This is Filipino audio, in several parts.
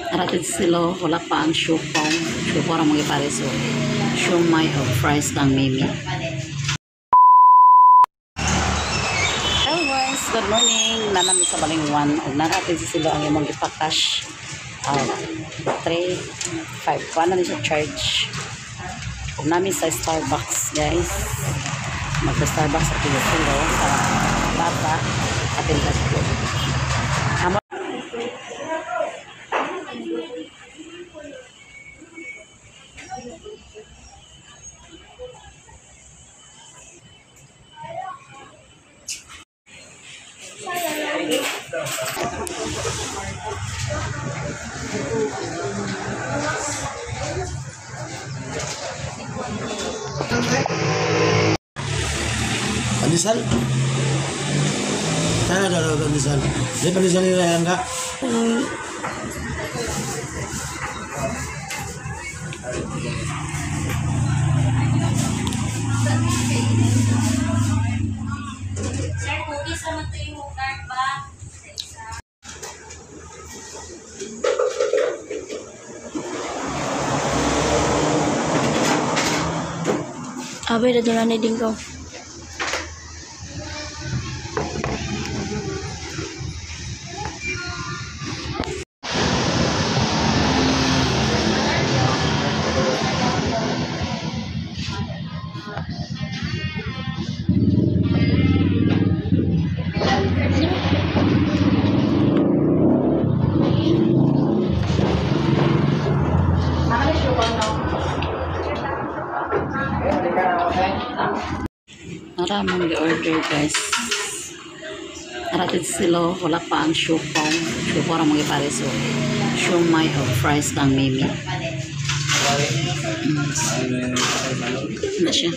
Aratid sila, wala pa ang syupong. Syupong ang mga pareso. Shumay o fries ng mimi. Hello guys, good morning. Nanami sa Balingwan. O naratid sila ang imong ipakash. 3, 5. Kuha na rin siya charge. O namin sa Starbucks guys. Magpa-Starbucks at sila sa bata. At pintas ko. Pandesal? Sana daw pandesal. Di pandesal nila yan ka? Sir, cookies naman ito yung card ba? Abay, dadala na din ko. Maraming i-order guys. Aratid sila, wala pa ang syupong. Syupong ang mga pareso. Shumay o fries ng mimi. Ano siya?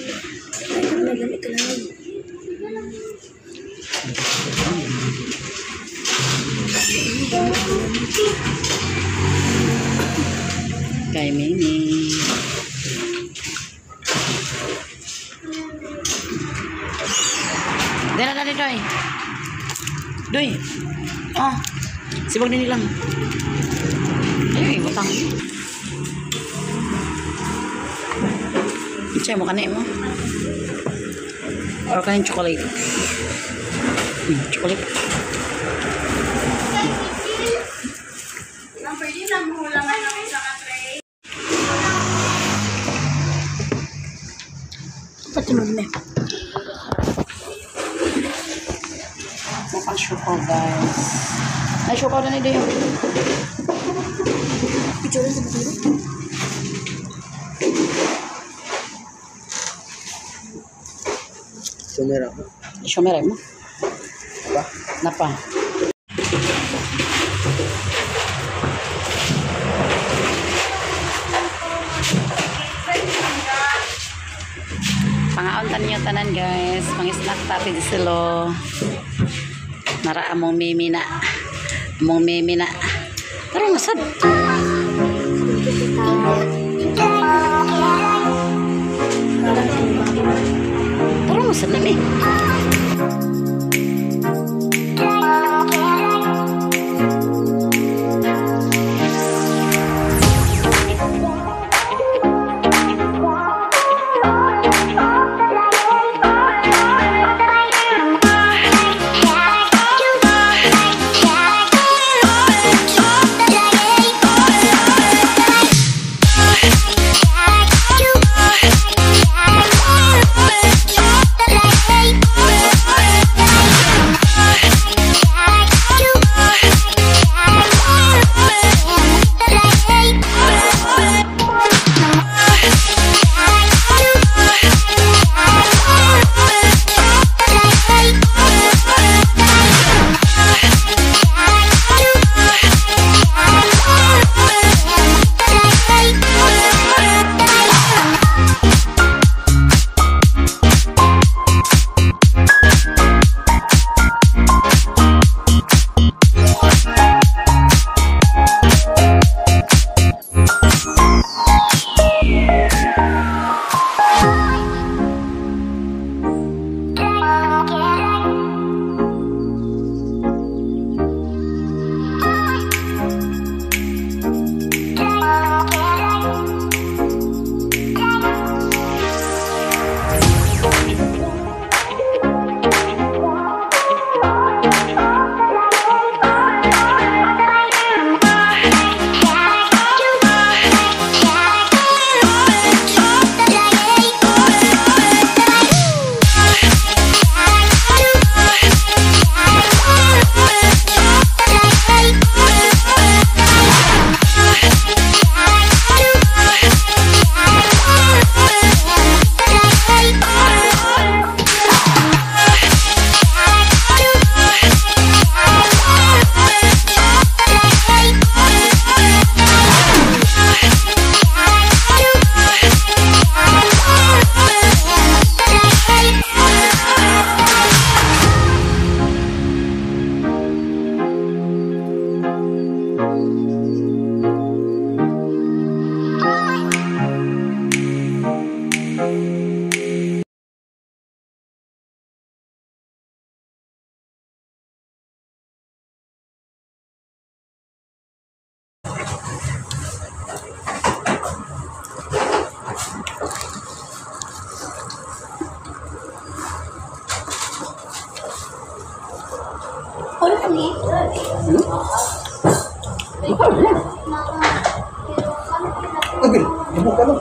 Kay Mimi. Dala na Doy. Doy. Oh. Sibag din nilang. Ay, utang. Ichay mo kanay mo. Or kanin chocolate. Chocolate. Ang pwede lang hulangan ng isang tray. Patunod na. Mukhang syuko guys. Ay, syuko na nito yun. Picture sa batero. Sumera ko. Isyomere mo. Ba? Napa. Pangaon niyo tanan guys. Pang-snack tapi di silo. Nara among mimi na. Among mimi na. Tara masad. Tara masad na ni. Hey! Agil, lumok ka lang.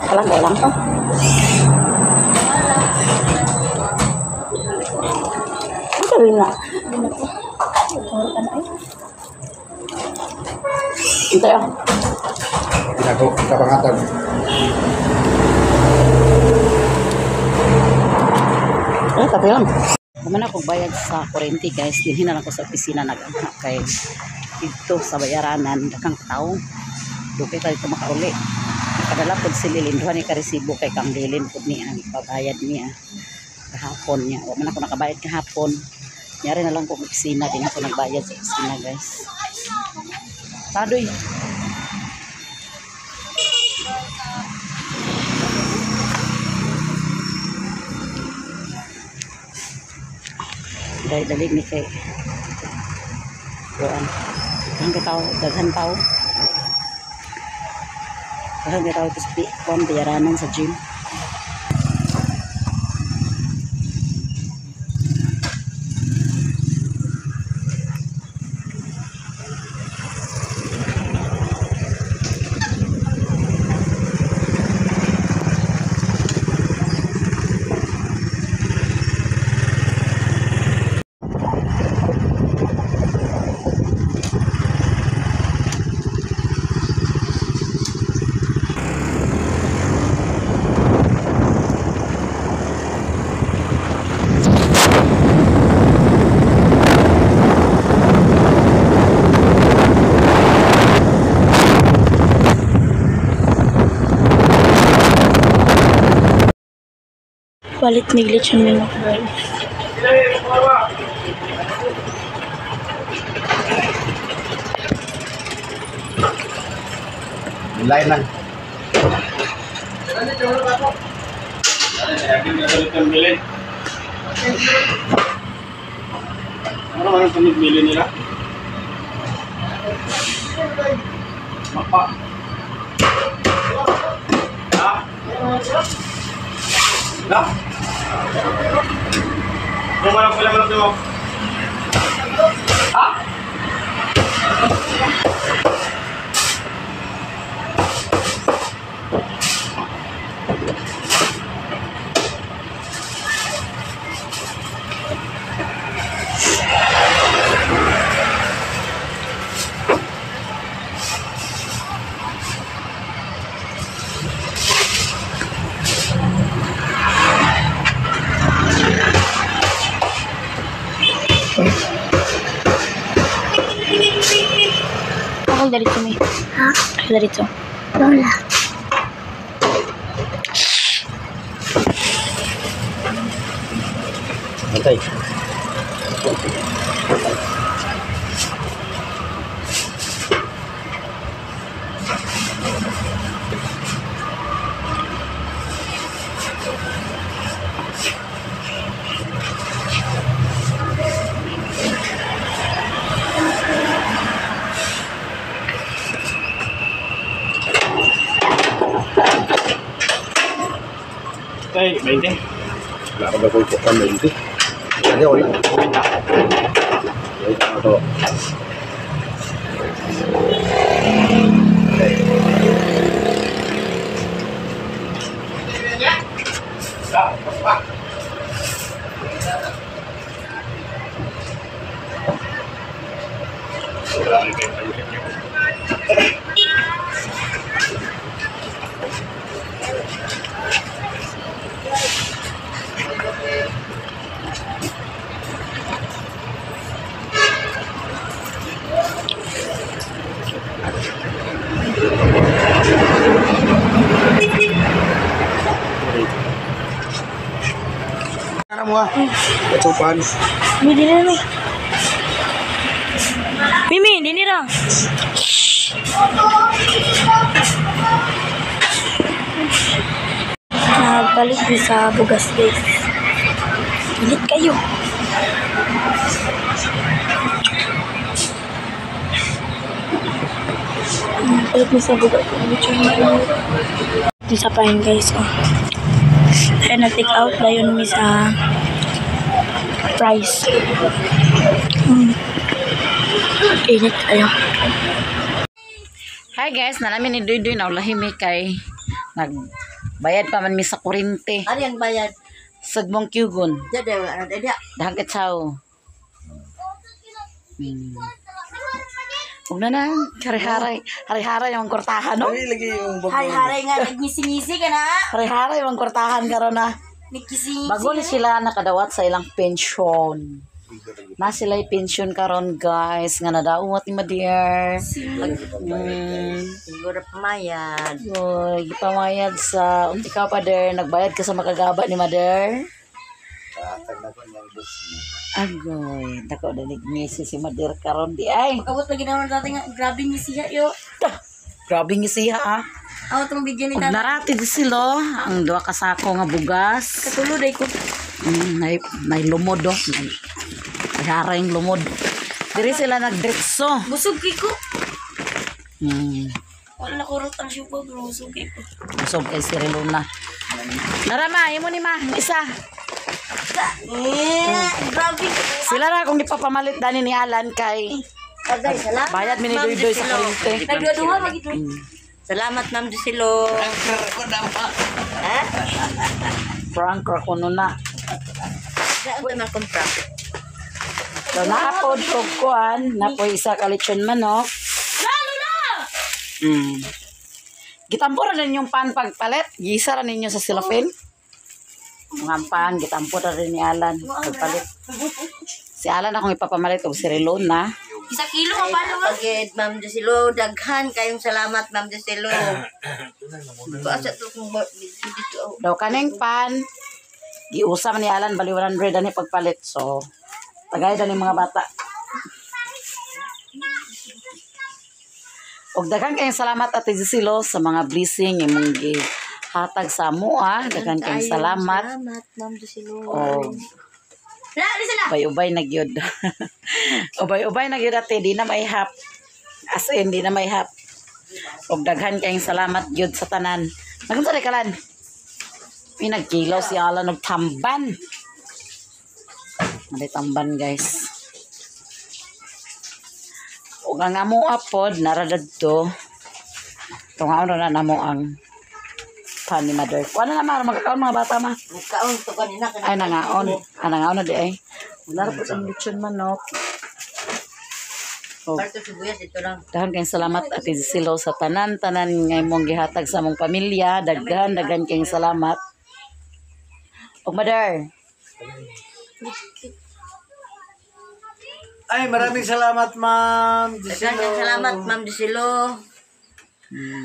Kalangga lang to. Ang sabi na. Hintay ah. Ginagawa, kapangatag. Tapi lang. Kumana kong bayad sa kurente guys. Dinhin na lang ko sa opisina nag-angka kay dito sa bayaranan. Dakang tao. Dukay tayo ito makauli. Kadala po si Lilin. Duha ni karesibo kay kang Lilin po niya. Ipabayad niya. Kahapon niya. Huwag man ako nakabayad kahapon. Nyari na lang kong opisina. Di na ako nagbayad sa opisina guys. Tadoy. Dali ni kay Doan. Daghan tao. Daghan tao to speak from bayaranan sa gym. Palit ni glitch ang mga guys. Lain lang. Ano ang pamimili nila? Mapa. Ha? Ha? Kung walang pala mo. Ha? Ako dito mi. Ha? Ako dito. Lola. Antay. Okay, 20. Wala ka ba kung pukan na hindi? Hindi, wala. Kumita. Wait, ano to? ah. Kacupan. Mimi, dini na. Mimi, dini na. Balik din sa bugas guys. Pilit kayo. Balik din sa bugas. Isa pa yun guys. Oh. Kaya na-take out na yun sa price. Init kayo. Hi guys, nalamin ni Duy na ulahimi kay nagbayad pa man mi sa kurente. Ano yung bayad? Sagbong kyugon. Dede, wala na dede. Dahagit sao. Huwag na, hari-haray. Hari-haray yung kurtahan, no? Lagi yung Hari-hari nga, nagmisi-misi ka na. Hari-haray yung kurtahan karon na. Nagkisi-misi. Bago ni sila nakadawat sa ilang pensyon. Na sila pension karon guys. Nga nadawat ni Madir. Siguro pamayad. Uy, ipamayad sa unti ka pa der. Nagbayad ka sa makagaba ni Madir. Agoy, dako dalig misi si Madir karon di ay. Pagkabot lagi naman dati nga, grabe ni siya yo. Grabe nga siya ah. Ako itong video ni Ug Tata. naratid sila ang duha ka sako nga bugas. Katulod ay ko. May lumod do. May haring lumod. Diri sila nagdiretso. Busog kay ko. Wala Wala kurot ang syupa, pero busog kay ko. Busog kay si Reluna. Narama, imo ni ma, isa. Grabe. Sila na kung ipapamalit dani ni Alan kay Agay, salamat. bayad mi ni Ma'am Doy sa Jusilo. kurente. Nagduha magito. Salamat, Ma'am Jusilo. Frank Racono na. Saan ko naman kong prank? So naapod kog kuan, napoy isa ka lechon manok. Lalo na! Gitampo ra rin yung pan pagpalit. Gisa ra ninyo sa cellophane. Mga pan, gitampo ra rin ni Alan pagpalit. Si Alan akong ipapamalit og si Relona. Isa kilo ka pa naman. Pagid, Ma'am Jusilo. Daghan kayong salamat, Ma'am Jusilo. Basa to kung dito. Daw kaning pan, giusa man ni Alan bali 100 ani pagpalit. So tagay ni mga bata. Og daghang kayong salamat Ate Gisilo sa mga blessing imong gihatag sa amo ah. Daghang kayong salamat. Salamat, Ma'am Jusilo. Og Wala, alisa na. ubay-ubay na gyud. Ubay-ubay na gyud ate, di na may hap. As in, di na may hap. Og daghan kayong salamat gyud sa tanan. Nagunsa rin kalan? May nagkilaw si Alan og tamban. May tamban guys. Og ang amo apod, naradad to. Tungaon na namo ang pan ni Mother. Kuha na naman, magkakaon mga bata ma. Kaon to kanina. Ay, nangaon. Nangaon na di ay. Wala po ang lechon manok. Oh, Parto sibuyas, ito lang. dahan kayong salamat Ate Gisilo sa tanan-tanan nga imong gihatag sa mong pamilya. Daghan kayong salamat. O Mother, Ay, maraming salamat, Ma'am Daghan Gisilo. kayong salamat, Ma'am Jusilo.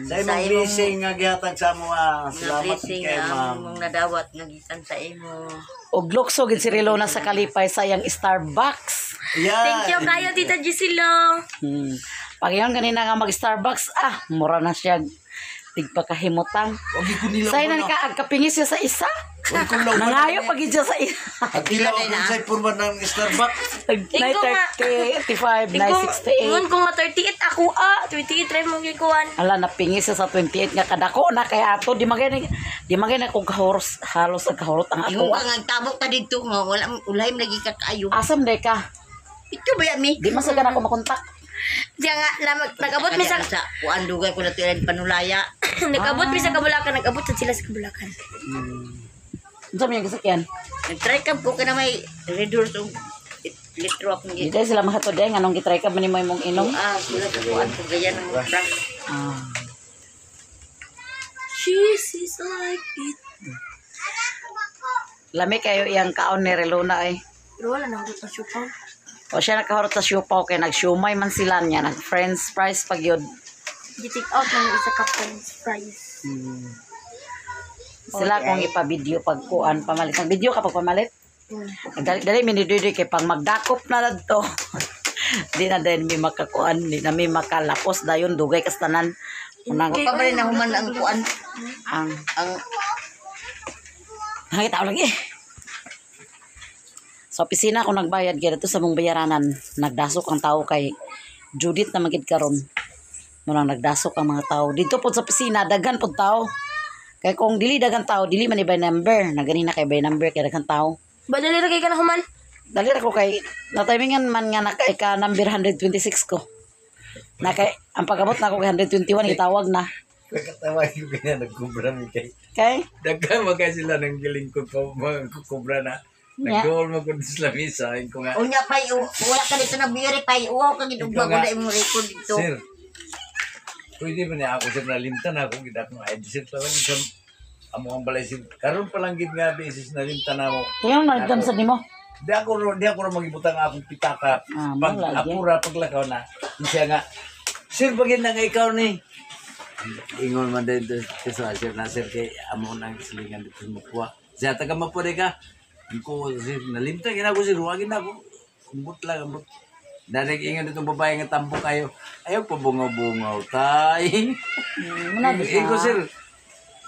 Sa imong blessing nga gihatag sa mo. Na Salamat blessing kay ang Ma'am. mong nadawat nga gikan sa imo. og lukso gid si Relona sa kalipay sa iyang Starbucks. Yan. kayo, Tita Jusilo. Pag yun kanina nga mag-Starbucks, mura na siya. Tigpakahimutang. Wag ko nilaw Say ko na na. ka agkapingis siya sa isa. Wag ko nilaw ko na. Nangayo pag siya sa isa. At ilaw ko sa purman ng Starbucks. Nay 35, nay 68. ko nga 38 ako 28 try mo gikuan. Ala napingis siya sa 28 nga kadako na kay ato di magay kog halos ang kahurot ang ako. nga tabok ta dito nga wala ulay lagi ka kaayo. Asam day ka. Ito ba yan mi? Di masagan ako makontak. Diya nga nag-abot mi sa kuan dugay ko na tuyan panulaya. Nag-abot mi sa Kabulakan, nag-abot sila sa Kabulakan. Unsa man yung kasakyan? Nag-try ka ko na may red horse o litro akong Di day sila mahatod day nganong gitry ka man nimo imong inom. sila sa kuan ko gaya ng mga prank. Ah. She is like it. Lami kayo iyang kaon ni Relona ay. Pero wala nang gusto siya pa. O siya nakahurot sa siupaw kay nagsiumay man sila niya. Nag-friends price pag yun. Di-take out ng isa ka friend's price. Sila kung ipa-video pag kuan pamalit. Nag-video ka pag pamalit? Dali minidiri kay pang magdakop na to. Di na din may makakuan, di na may makalapos dayon dugay kas tanan. Unang Pa ba rin na human ang kuan? ang Ang nakita ko lagi. Sa opisina ako nagbayad kaya dito sa mong bayaranan, nagdasok ang tao kay Judith na magid karon. Murang nagdasok ang mga tao. Dito po sa opisina daghan po tao. Kaya kung dili daghan tao, dili man by number. Nagani na kay by number kay daghan tao. Badali ra kay ka na human. Dali ra ko kay natimingan man nga naka ka number 126 ko. Na kay ang pagabot na ako kay 121 gitawag na. Nakatawa yung kanya nagkubra mi kay. Kay Daghan magka sila ng giling ko pa mga kukubra na. Yeah. Nag-goal mo ko sa misa. Ko nga, unya pa wala ka dito na verify. Uwaw ka gidugma ko na imong record dito. sir, pwede ba niya ako sir nalimtan ako gid akong ID sir talaga sa amo ang balay sir. Karon pa lang gid nga beses nalimtan na mo. kaya nagdam sa nimo. Di ako ro magibutang akong pitaka. Ah, Pag wala, apura paglakaw na. Siya nga, sir bagin na nga ikaw ni. Ingon man din to sa sir na sir kay amo nang silingan dito mo kuha. Siya taga mapure ka. Ko sir nalimtan gina ko sir wagin na ako. Kumbot lang ambot. Danig ingon ditong babae nga tampo kayo. Ayaw pa bungaw-bungaw tay. Muna Ingon sir.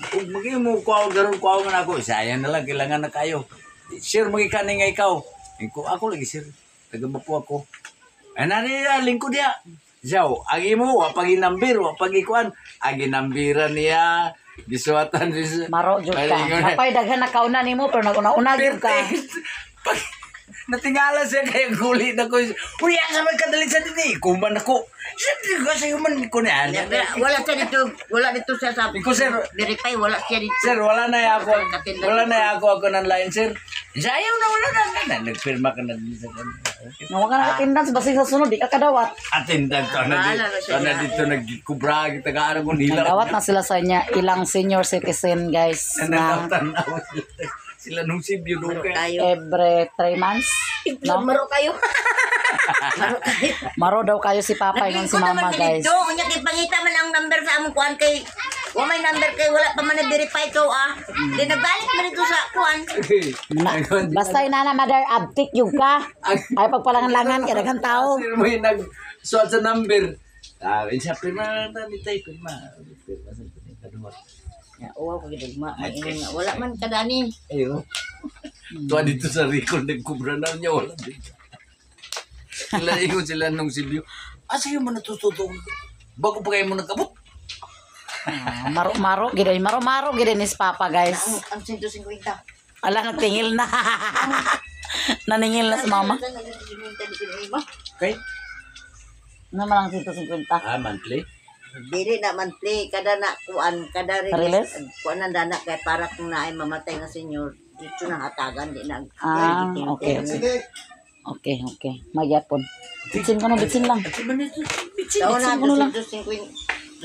Kung maging mo kuha garon kuha man ako. Sayang na lang kailangan na kayo. Sir magikaning nga ikaw. Ako lagi sir. Taga mapo ako. Ay nani lingkod dia. Siyaw, agi mo, wapag inambir, wapag ikuan, agi nambiran niya, gisuatan, Maro jud ka. Napay daghan na kauna nimo pero naguna-una jud ka. Pag natingala siya kaya guli na ko, uy, asa may kadali sa dini, kuman ako. Siyempre ko sa human ko na. Wala siya dito, wala dito siya sa Iko sir, verify, wala siya dito. sir, wala na ako ng line, sir. Sayaw na, wala na. Nagpirma ka na din sa kanila. Nga wala ka attendance basig sa sunod di ka kadawat. Attendant ka na dito nagkubra, kita ka aram kong hilang. Kadawat na sila sa niya ilang senior citizen guys na Nanatanaw sila nung si Biuduka. Tayo. every 3 months. No? Maro kayo. Maro daw kayo si Papa yun si Mama guys. Unya kay pangita man ang number sa among kuan kay wa may number kay wala pa man na-verify ko Di nagbalik man dito sa kuan. Basta ina na mother abtik yung ka. Ay pagpalangan-langan kaya daghang tao. Sino mo yung nag-suat sa number? Siya, pirma na ni tayo, pirma. Pirma sa kaduwa. Ya, uwaw ko gidugma. Wala man kadani. Ayo. Tuwa dito sa record, nagkubra na niya, wala dito. Sila nung si Bio. Sige mo natututong. Bago pa kayo mo nagkabot. Maro-maro gid maro-maro gid ni si Papa guys. Ang 150. Ala nagtingil na. Naningil na si Mama. Okay? Naman ang 150. Monthly? Dili na monthly kada na kuan kada Release? kuan na dana kay para kung naay mamatay nga senior dito na hatagan di na. Okay. Okay. Magyapon. Bitsin ko no, bitsin lang. Taon na Bitsin ko no lang. 250.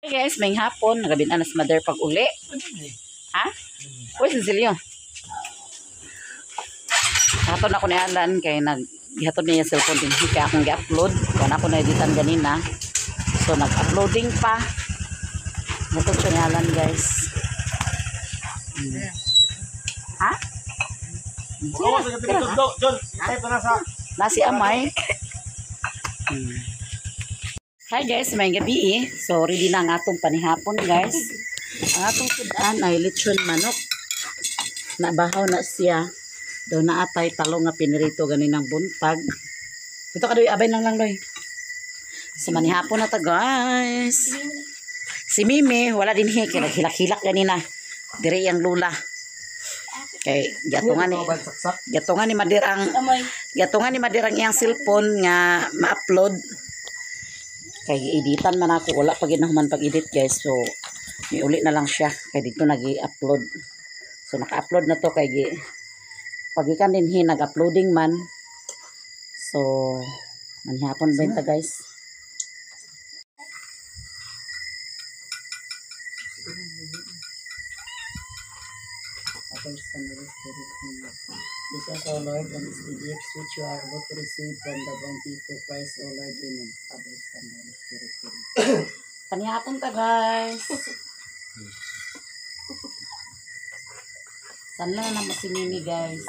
Hey guys, may hapon. Nagabinan na si Mother pag uli. Ha? Uy, Cecilio. Hatod na ako ni Alan kay hatod niya yung cellphone din. Kaya akong gi-upload. Kaya ako na-editan ganina. So, nag-uploading pa. Hatod siya ni Alan guys. Ha? John, ito na sa... Nasi amay. Hi guys, may gabi So, ready na ang atong panihapon guys. Ang atong sudan ay lechon manok. Nabahaw na siya. Daw na atay talong nga pinirito ganinang buntag. Ito kadoy, abay lang doy. So, manihapon na ta guys. Si Mimi, wala din kaya naghilak-hilak ganina. Dire ang lula. Kay gatungan ni Madirang iyang cellphone nga ma-upload. Kay editan man ako, wala pa ginahuman pag-edit guys. So, may uli na lang siya. Kay dito nag-i-upload. So, naka-upload na to kay pagikan din nag-uploading man. So, manihapon ba ito guys? This is our Lord and this is the gifts which you are about to receive from the bounty to Christ, O Lord, Amen. Father, Son, Holy Spirit, Amen. Panihapon ka guys. Sana naman si Mimi, guys.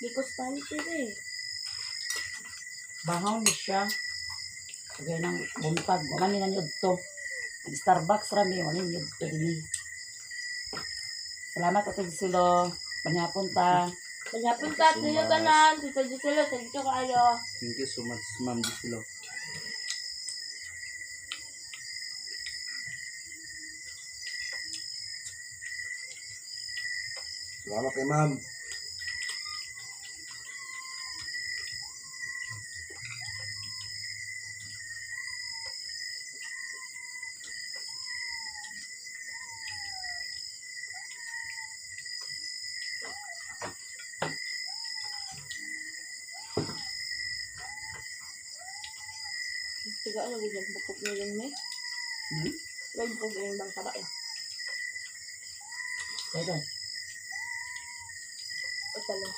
Bikos palit eh. Bangaw ni siya. Kagaya ng buntag. Wala ni nanyod to. Starbucks rami. Wala ni nanyod to din. Salamat at silo. Panyapon ta. Maghapon ka, nila tanan. Tito Giselo, thank you kayo. Thank you so much, Ma'am Gisilo. Salamat kay Ma'am. Tiga ano, bigyan bukok nyo yun, may. Huwag bukok yung bang taba eh. Ito. O talo.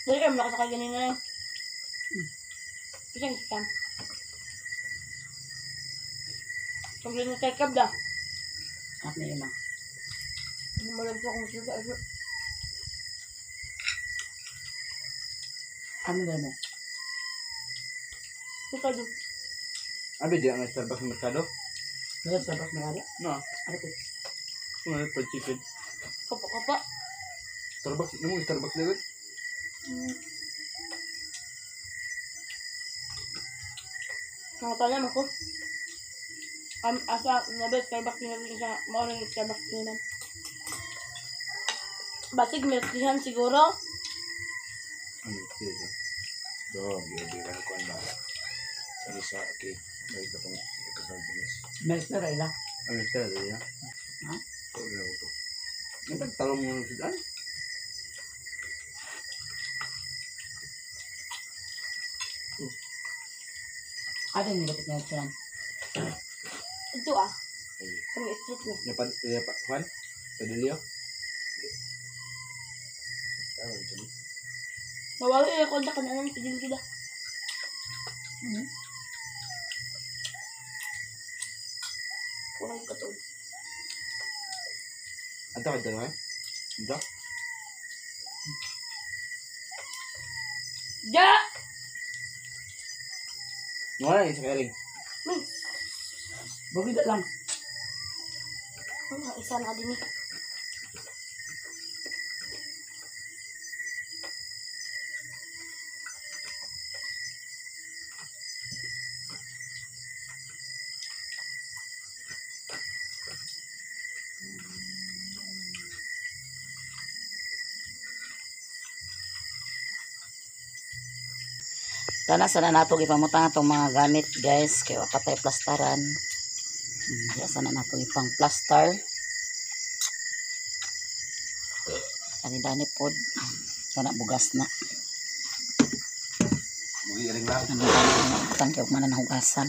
Dali kayo, mula ko sa kayo ganina na yun. Isang isang. Pagli na tayo kabda. At na yun, Malag po akong suga. ano ba mo? Ito doon. Abi di ang Starbucks sa merkado? Ito, Starbucks na wala. No. Ano ito? Ano fried chicken? Kapa-kapa. Starbucks, ano mo Starbucks na yun? Nakatalam ako. Asa, nabit, Starbucks nila sa maoring Starbucks nila. Basig milk dihan siguro. Ano ito? Doon, bibigyan ko ang bala. Ano sa okay. May ito pang kasampinis. Melter, ila. Ano ito? Ano yan? Ha? Ito, ano ito? Nagtagtalong mo ng sidan? Ano yung nilapit niya ito? Ito ah. Ay. Kami street niya. Yapan? Juan? Padilio? Ah, ito. Mawala yung kontak ka na lang. Pidil sila. Kurang katod. Ito ka dalawa? Ito? Ja! Wala yung sa kairing. Bugida lang. Isa na din eh. Sana nato ipamutang itong mga gamit, guys. Kaya patay plastaran. Kaya sana nato ipang plaster. Dani pod. Sana bugas na. Magiiring lang. Tangkay man na hugasan.